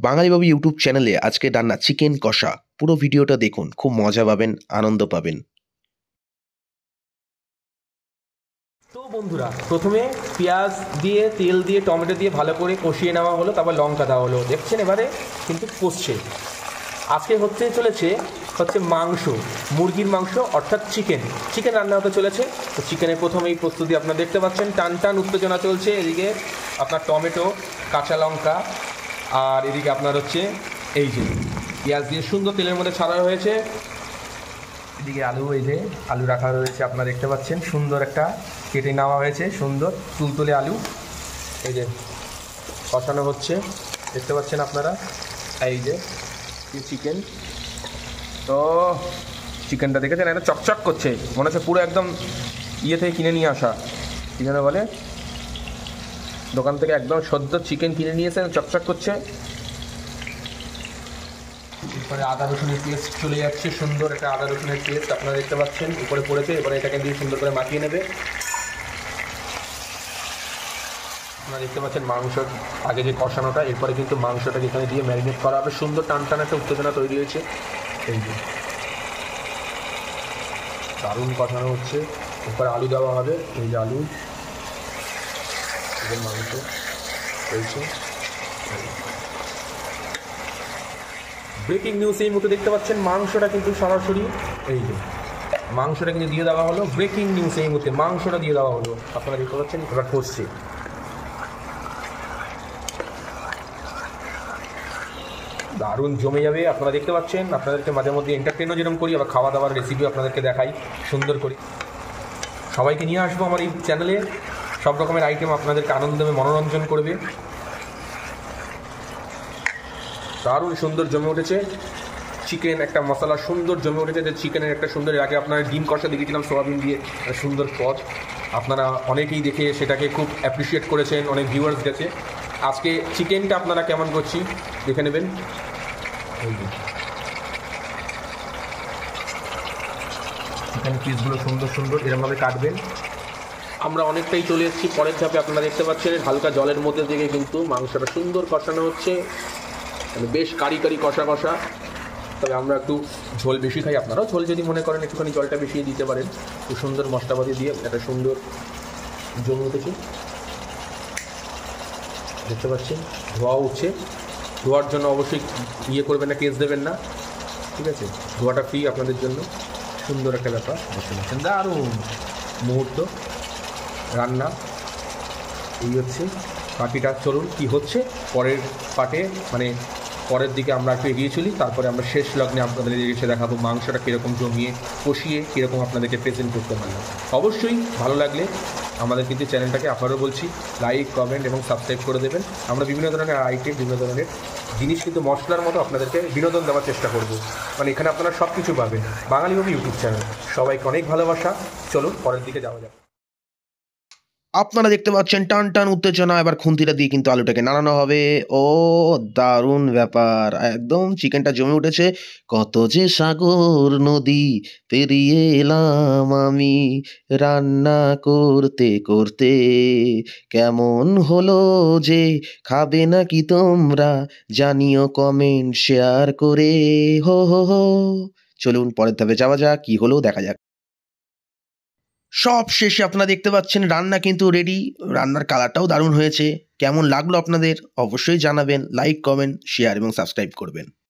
বাঙালিবাবু YouTube চ্যানেলে আজকে রান্না চিকেন কষা। পুরো ভিডিওটা দেখুন, খুব মজা পাবেন, আনন্দ পাবেন। তো বন্ধুরা, প্রথমে পেঁয়াজ দিয়ে তেল দিয়ে টমেটো দিয়ে ভালো করে কষিয়ে নেওয়া হলো, তারপর লঙ্কা দেওয়া হলো। দেখছেন এবারে কিন্তু কষছে। আজকে চলেছে মাংস, মুরগির মাংস অর্থাৎ চিকেন রান্না হতে চলেছে। তো চিকেনের প্রথমেই প্রস্তুতি আপনারা দেখতে পাচ্ছেন, টান টান উত্তেজনা চলছে। এদিকে আপনার টমেটো, কাঁচা লঙ্কা, আর এদিকে আপনার এই যে পেঁয়াজ দিয়ে সুন্দর তেলের মধ্যে ছাড়া হয়েছে। এদিকে আলু, এই যে আলু রাখা রয়েছে, আপনারা দেখতে পাচ্ছেন সুন্দর একটা কেটে নেওয়া হয়েছে, সুন্দর তুলতুলে আলু। এই যে কষানো হচ্ছে, দেখতে পাচ্ছেন আপনারা। এই যে চিকেন, তো চিকেনটা দেখেছেন একটা চকচক করছে, মনে হচ্ছে পুরো একদম ইয়ে থেকে কিনে নিয়ে আসা, কী যেন বলে, দোকান থেকে একদম সদ্য চিকেন কিনে নিয়েছেন, চকচক করছে। এরপরে আদা রসুনের পেস্ট চলে যাচ্ছে, সুন্দর একটা আদা রসুনের পেস্ট আপনারা দেখতে পাচ্ছেন উপরে পড়েছে। এবারে এটাকে দিয়ে সুন্দর করে মাখিয়ে নেবে। আপনারা দেখতে পাচ্ছেন মাংস আগে যে কষানোটা, এরপরে কিন্তু মাংসটাকে এখানে দিয়ে ম্যারিনেট করা হবে। সুন্দর টান টান একটা উত্তেজনা তৈরি হয়েছে। এই যে দারুণ কষানো হচ্ছে। এরপরে আলু দেওয়া হবে, এই যে আলু, মাংস রয়েছে। ব্রেকিং নিউজ এই মুহূর্তে দেখতে পাচ্ছেন, মাংসটা কিন্তু সরাসরি এই যে মাংসটা কিন্তু দিয়ে দেওয়া হলো। ব্রেকিং নিউজ এই মুহূর্তে মাংসটা দিয়ে দেওয়া হলো, আপনারা দেখতে পাচ্ছেন। এবার কষছে, দারুণ জমে যাবে। আপনারা দেখতে পাচ্ছেন, আপনাদেরকে মাঝে মধ্যে এন্টারটেনও যেরকম করি, আবার খাওয়া দাওয়ার রেসিপিও আপনাদেরকে দেখাই সুন্দর করি। সবাইকে নিয়ে আসবো আমার এই চ্যানেলে, সব রকমের আইটেম আপনাদেরকে আনন্দ দেবে, মনোরঞ্জন করবে। দারুণ সুন্দর জমে উঠেছে চিকেন, একটা মশলা সুন্দর জমে উঠেছে। যে চিকেনের একটা সুন্দর, আগে আপনারা ডিম কষা দেখেছিলাম সোয়াবিন দিয়ে, সুন্দর পদ, আপনারা অনেকেই দেখে সেটাকে খুব অ্যাপ্রিসিয়েট করেছেন, অনেক ভিউয়ার্স গেছে। আজকে চিকেনটা আপনারা কেমন করছি দেখে নেবেন। চিকেন পিসগুলো সুন্দর সুন্দর এরকমভাবে কাটবেন। আমরা অনেকটাই চলে এসেছি পরের ধাপে, আপনারা দেখতে পাচ্ছেন হালকা জলের মধ্যে থেকে কিন্তু মাংসটা সুন্দর কষানো হচ্ছে, মানে বেশ কারি কারি কষা কষা। তবে আমরা একটু ঝোল বেশি খাই, আপনারাও ঝোল যদি মনে করেন একটুখানি জলটা বেশি দিতে পারেন। খুব সুন্দর মশলাপাতি দিয়ে একটা সুন্দর জমে উঠেছে, দেখতে পাচ্ছেন। ধোয়া উঠছে, ধোয়ার জন্য অবশ্যই ইয়ে করবেন না, কেস দেবেন না, ঠিক আছে? ধোয়াটা ফ্রি আপনাদের জন্য। সুন্দর একটা ব্যাপার, দেখতে পাচ্ছেন। দারুণ মুহূর্ত রান্না এই হচ্ছে। বাকিটা চলুন কী হচ্ছে পরের পার্টে, মানে পরের দিকে আমরা একটু এগিয়ে চলি, তারপরে আমরা শেষ লগ্নে আপনাদের এসে দেখাবো মাংসটা কীরকম জমিয়ে কষিয়ে কীরকম আপনাদেরকে প্রেজেন্ট করতে পারলাম। অবশ্যই ভালো লাগলে আমাদের কিন্তু চ্যানেলটাকে আবারও বলছি, লাইক, কমেন্ট এবং সাবস্ক্রাইব করে দেবেন। আমরা বিভিন্ন ধরনের আইটেম, বিভিন্ন ধরনের জিনিস কিন্তু মশলার মতো আপনাদেরকে বিনোদন দেওয়ার চেষ্টা করব। মানে এখানে আপনারা সব কিছু পাবেন। বাঙালিবাবু ইউটিউব চ্যানেল, সবাইকে অনেক ভালোবাসা। চলুন পরের দিকে যাওয়া যাক। আপনারা দেখতে পাচ্ছেন টান টান উত্তেজনা। এবার খুন্তিটা দিয়ে কিন্তু আলুটাকে নাড়ানো হবে। ও দারুণ ব্যাপার, একদম চিকেনটা জমে উঠেছে। কত যে সাগর নদী পেরিয়ে এলাম আমি রান্না করতে করতে, কেমন হলো যে খাবে নাকি তোমরা, জানিও কমেন্ট শেয়ার করে। হো হো হো, চলুন পরের ধাপে যাওয়া যাক, কি হলো দেখা যাক। সব শেষে আপনারা দেখতে পাচ্ছেন রান্না কিন্তু রেডি। রান্নার কালারটাও দারুণ হয়েছে। কেমন লাগলো আপনাদের অবশ্যই জানাবেন। লাইক, কমেন্ট, শেয়ার এবং সাবস্ক্রাইব করবেন।